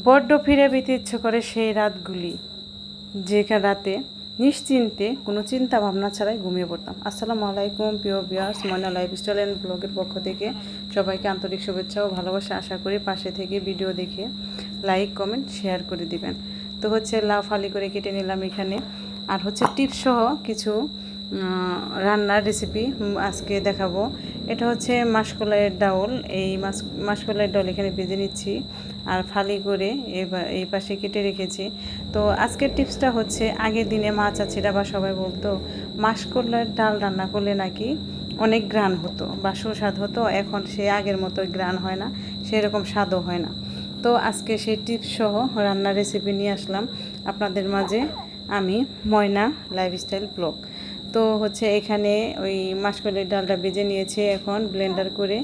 বড্ড ফিরে পেতে ইচ্ছে করে সেই রাতগুলি, যে রাতে নিশ্চিন্তে কোনো চিন্তা ভাবনা ছাড়াই ঘুমিয়ে পড়তাম। আসসালামু আলাইকুম প্রিয় ভিউয়ার্স, ময়না লাইফস্টাইল অ্যান্ড ব্লগের পক্ষ থেকে সবাইকে আন্তরিক শুভেচ্ছা ও ভালোবাসা আশা করি। পাশে থেকে ভিডিও দেখে লাইক কমেন্ট শেয়ার করে দিবেন। তো লাউ ফালি করে কেটে নিলাম এখানে, আর টিপস সহ কিছু রান্নার রেসিপি আজকে দেখাবো। এটা মাসকলাইয়ের ডাউল। এই মাসকলাইয়ের ডাউল এখানে ভেজে নিচ্ছি আর ফালি করে এই পাশে কেটে রেখেছি। তো আজকের টিপসটা আগের দিনে মা চাচিরা বা সবাই বলতো মাসকলাইয়ের ডাল রান্না করলে নাকি অনেক ঘ্রাণ হতো বা সুস্বাদ হতো। এখন সে আগের মতো ঘ্রাণ হয় না, সেরকম স্বাদও হয় না। তো আজকে সেই টিপস সহ রান্নার রেসিপি নিয়ে আসলাম আপনাদের মাঝে আমি, ময়না লাইফস্টাইল ব্লগ। তো এখানে ওই মাসকলাইয়ের ডালটা ভেজে নিয়েছি, এখন ব্লেন্ডার করে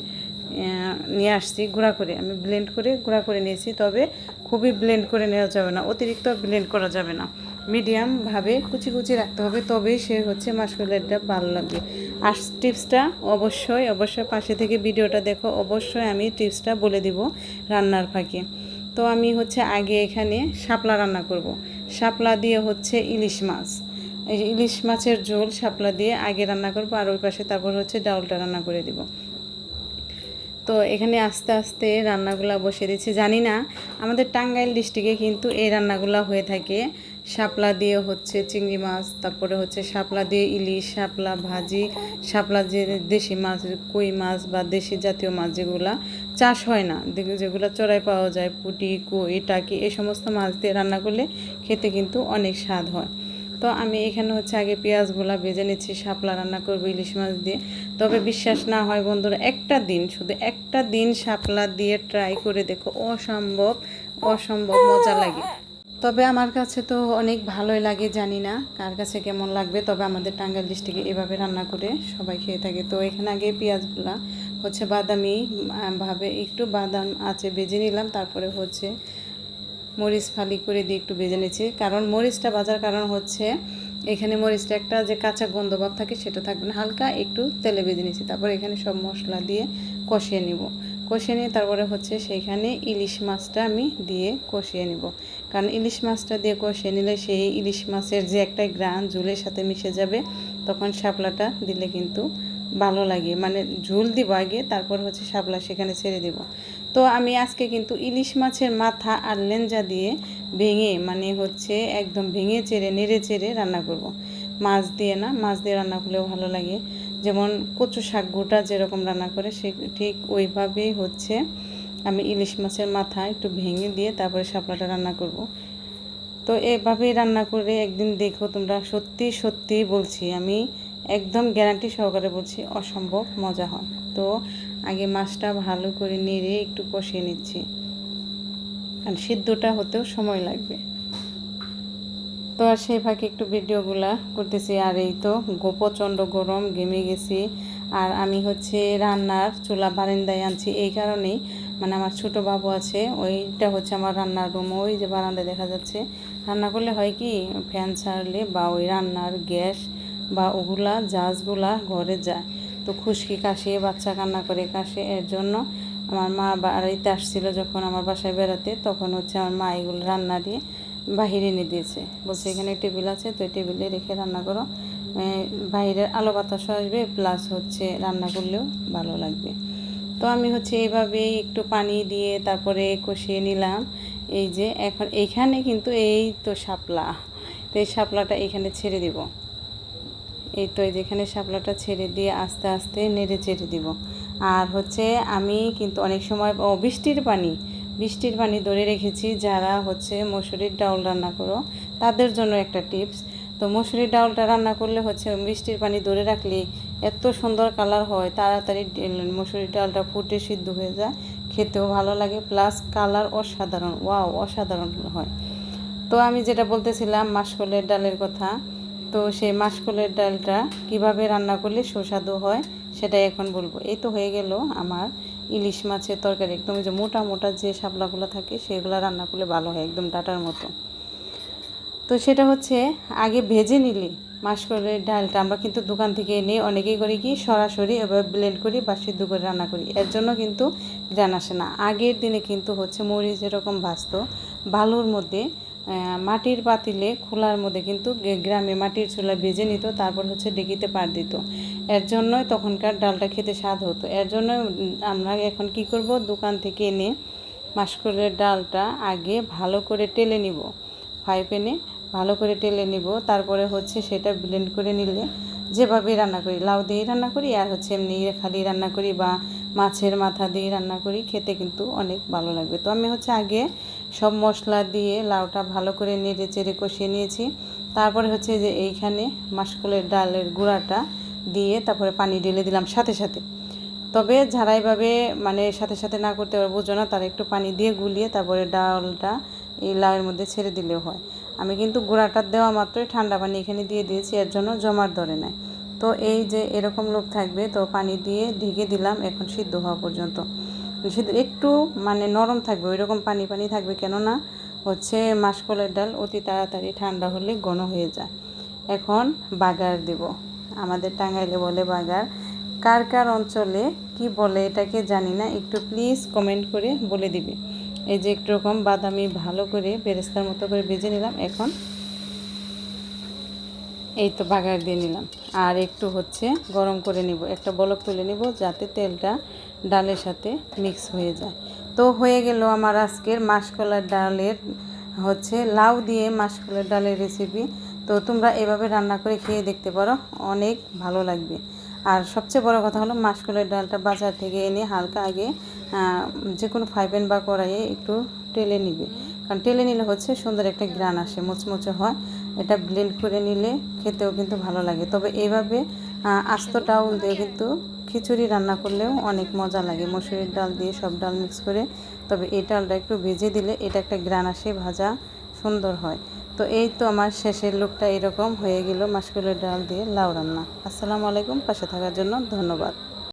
নিয়ে আসছি গুঁড়া করে। আমি ব্লেন্ড করে গুঁড়া করে নিয়েছি, তবে খুবই ব্লেন্ড করে নেওয়া যাবে না, অতিরিক্ত ব্লেন্ড করা যাবে না, মিডিয়ামভাবে কুচি কুচি রাখতে হবে, তবেই সে মাসকলাইয়েরটা ভালো লাগবে। আর টিপসটা অবশ্যই পাশে থেকে ভিডিওটা দেখো, অবশ্যই আমি টিপসটা বলে দিব রান্নার ফাঁকে। তো আমি আগে এখানে শাপলা রান্না করব। শাপলা দিয়ে ইলিশ মাছ, এই ইলিশ মাছের ঝোল শাপলা দিয়ে আগে রান্না করব, আর ওই পাশে তারপর ডাউলটা রান্না করে দিব। তো এখানে আস্তে আস্তে রান্নাগুলা বসিয়ে দিচ্ছি। জানি না আমাদের টাঙ্গাইল ডিস্ট্রিক্টে কিন্তু এই রান্নাগুলা হয়ে থাকে। শাপলা দিয়ে চিংড়ি মাছ, তারপরে শাপলা দিয়ে ইলিশ, শাপলা ভাজি, শাপলা যে দেশি মাছ, কই মাছ বা দেশি জাতীয় মাছ যেগুলা চাষ হয় না, যেগুলো চড়াই পাওয়া যায়, পুঁটি, কই, টাকি, এই সমস্ত মাছ দিয়ে রান্না করলে খেতে কিন্তু অনেক স্বাদ হয়। তো আমি এখানে আগে পেঁয়াজগুলা ভেজে নিচ্ছি। শাপলা রান্না করবো ইলিশ মাছ দিয়ে। তবে বিশ্বাস না হয় বন্ধুরা, শুধু একটা দিন শাপলা দিয়ে ট্রাই করে দেখো, অসম্ভব মজা লাগে। তবে আমার কাছে তো অনেক ভালোই লাগে, জানি না কার কাছে কেমন লাগবে। তবে আমাদের টাঙ্গাইল ডিস্ট্রিক্টে এভাবে রান্না করে সবাই খেয়ে থাকে। তো এখানে আগে পেঁয়াজগুলা বাদামি ভাবে একটু বাদাম আছে ভেজে নিলাম, তারপরে মরিচ ফালি করে দিয়ে একটু ভেজে নিচ্ছি। কারণ মরিচটা ভাজার কারণ এখানে মরিচটা একটা যে কাঁচা গন্ধ ভাব থাকে সেটা থাকবে না, হালকা একটু তেলে ভেজে নিচ্ছি। তারপর এখানে সব মশলা দিয়ে কষিয়ে নিব। কষিয়ে নিয়ে তারপরে সেইখানে ইলিশ মাছটা আমি দিয়ে কষিয়ে নিব। কারণ ইলিশ মাছটা দিয়ে কষিয়ে নিলে সেই ইলিশ মাছের যে একটা ঘ্রাণ ঝোলের সাথে মিশে যাবে, তখন শাপলাটা দিলে কিন্তু ভালো লাগে। মানে ঝোল দিব আগে, তারপর শাপলা সেখানে ছেড়ে দিব। তো আমি আজকে কিন্তু ইলিশ মাছের মাথা আর লেঞ্জা দিয়ে ভেঙে, মানে একদম ভেঙে নেড়ে চেড়ে রান্না করব। মাছ দিয়ে না, মাছ দিয়ে রান্না করলেও ভালো লাগে। যেমন কচু শাক গোটা যেরকম রান্না করে সে ঠিক ওইভাবেই আমি ইলিশ মাছের মাথা একটু ভেঙে দিয়ে তারপরে শাপলাটা রান্না করব। তো এভাবেই রান্না করে একদিন দেখো তোমরা, সত্যি সত্যি বলছি, আমি একদম গ্যারান্টি সহকারে বলছি, অসম্ভব মজা হয়। তো আগে মাছটা ভালো করে নেড়ে একটু কষিয়ে নিচ্ছি, কারণ সিদ্ধটা হতেও সময় লাগবে। তো আর সেই ফাঁকে একটু ভিডিওগুলা করতেছি। আর এই তো প্রচণ্ড গরম, ঘেমে গেছি। আর আমি রান্নার চুলা বারান্দায় আনছি এই কারণেই, মানে আমার ছোট বাবু আছে, ওইটা আমার রান্নার রুম, ওই যে বারান্দায় দেখা যাচ্ছে। রান্না করলে হয় কি, ফ্যান ছাড়লে বা ওই রান্নার গ্যাস বা ওগুলা জাজগুলা ঘরে যায়, তো খুশকি কাশি, বাচ্চা কান্না করে কাশে। এর জন্য আমার মা বাড়িতে আসছিল যখন আমার বাসায় বেড়াতে, তখন আমার মা এগুলো রান্না দিয়ে বাহিরে এনে দিয়েছে, বলছে এখানে টেবিল আছে, তো টেবিলে রেখে রান্না করো, বাইরের আলো বাতাসও আসবে, প্লাস রান্না করলেও ভালো লাগবে। তো আমি এইভাবেই একটু পানি দিয়ে তারপরে কষিয়ে নিলাম। এই যে এখন এইখানে কিন্তু এই তো শাপলা, তো এই শাপলাটা এখানে ছেড়ে দিব। এই তো যেখানে শাপলাটা ছেড়ে দিয়ে আস্তে আস্তে নেড়ে চেড়ে দিব। আর আমি কিন্তু অনেক সময় বৃষ্টির পানি ধরে রেখেছি। যারা মসুরির ডাউল রান্না করো তাদের জন্য একটা টিপস। তো মসুরির ডাউলটা রান্না করলে বৃষ্টির পানি ধরে রাখলে এত সুন্দর কালার হয়, তাড়াতাড়ি মসুরির ডালটা ফুটে সিদ্ধ হয়ে যায়, খেতেও ভালো লাগে, প্লাস কালার অসাধারণ হয়। তো আমি যেটা বলতেছিলাম মাসকলাইয়ের ডালের কথা, তো সেই মাসকলাইয়ের ডালটা কিভাবে রান্না করলে সুস্বাদু হয় সেটাই এখন বলবো। এই তো হয়ে গেল আমার ইলিশ মাছের তরকারি। একদম যে মোটা মোটা যে শাপলাগুলো থাকে সেগুলো রান্না করলে ভালো হয়, একদম ডাটার মতো। তো সেটা আগে ভেজে নিলে মাসকলাইয়ের ডালটা আমরা কিন্তু দোকান থেকে এনে অনেকেই করি কি সরাসরি এভাবে ব্লেন্ড করি বা সিদ্ধ করে রান্না করি, এর জন্য কিন্তু ঘ্রাণ আসে না। আগের দিনে কিন্তু মরিচ যেরকম ভাজতো, বালুর মধ্যে মাটির পাতিলে খোলার মধ্যে কিন্তু গ্রামে মাটির চুলা ভেজে নিত, তারপর হচ্ছে ডেকিতে পার দিত। এর জন্যই তখনকার ডালটা খেতে স্বাদ হতো। এর জন্য আমরা এখন কি করব, দোকান থেকে এনে মাসকলাইয়ের ডালটা আগে ভালো করে টেলে নিব, ফ্রাই প্যানে ভালো করে টেলে নিব। তারপরে হচ্ছে সেটা ব্লেন্ড করে নিলে, যেভাবে রান্না করি, লাউ দিয়ে রান্না করি আর হচ্ছে এমনি খালি রান্না করি বা মাছের মাথা দিয়ে রান্না করি, খেতে কিন্তু অনেক ভালো লাগবে। তো আমি হচ্ছে আগে সব মশলা দিয়ে লাউটা ভালো করে নেড়ে চেড়ে কষিয়ে নিয়েছি। তারপরে হচ্ছে যে এইখানে মাসকলাইয়ের ডালের গুঁড়াটা দিয়ে তারপরে পানি ঢেলে দিলাম সাথে সাথে। তবে যারা এইভাবে মানে সাথে সাথে না করতে পারে, বোঝো না, তারা একটু পানি দিয়ে গুলিয়ে তারপরে ডালটা এই লাউয়ের মধ্যে ছেড়ে দিলেও হয়। আমি কিন্তু গুঁড়াটা দেওয়া মাত্রই ঠান্ডা পানি এখানে দিয়ে দিয়েছি, এর জন্য জমাট ধরে নেয়। তো এই যে এরকম লোক থাকবে, তো পানি দিয়ে ঢেকে দিলাম এখন সিদ্ধ হওয়া পর্যন্ত। সিদ্ধ একটু মানে নরম থাকবে, ওই রকম পানি পানি থাকবে, কেননা হচ্ছে মাসকলাইয়ের ডাল অতি তাড়াতাড়ি ঠান্ডা হলে ঘন হয়ে যায়। এখন বাগার দেব, আমাদের টাঙ্গাইলে বলে বাগার, কার কার অঞ্চলে কি বলে এটাকে জানি না, একটু প্লিজ কমেন্ট করে বলে দিবে। এই যে একটু রকম বাদামি ভালো করে বেরেস্তার মতো করে ভেজে নিলাম। এখন এই তো বাগার দিয়ে নিলাম, আর একটু হচ্ছে গরম করে নিব, একটা বলক তুলে নিব যাতে তেলটা ডালের সাথে মিক্স হয়ে যায়। তো হয়ে গেল আমার আজকের মাসকলাইয়ের ডালের হচ্ছে লাউ দিয়ে মাসকলাইয়ের ডালের রেসিপি। তো তোমরা এভাবে রান্না করে খেয়ে দেখতে পারো, অনেক ভালো লাগবে। আর সবচেয়ে বড় কথা হলো মাসকলাইয়ের ডালটা বাজার থেকে এনে হালকা আগে যে কোনো ফ্রাই প্যান বা কড়াইয়ে একটু টেলে নিবে, কারণ টেলে নিলে হচ্ছে সুন্দর একটা ঘ্রাণ আসে, মুচমুচে হয়। এটা ব্লেন্ড করে নিলে খেতেও কিন্তু ভালো লাগে। তবে এইভাবে আস্ত ডাউল দিয়ে কিন্তু খিচুড়ি রান্না করলেও অনেক মজা লাগে, মসুরির ডাল দিয়ে সব ডাল মিক্স করে। তবে এই ডালটা একটু ভেজে দিলে এটা একটা ঘ্রাণ আসে, ভাজা সুন্দর হয়। তো এই তো আমার শেষের লুকটা এরকম হয়ে গেল মাসকলাইয়ের ডাল দিয়ে লাউ রান্না। আসসালামু আলাইকুম, পাশে থাকার জন্য ধন্যবাদ।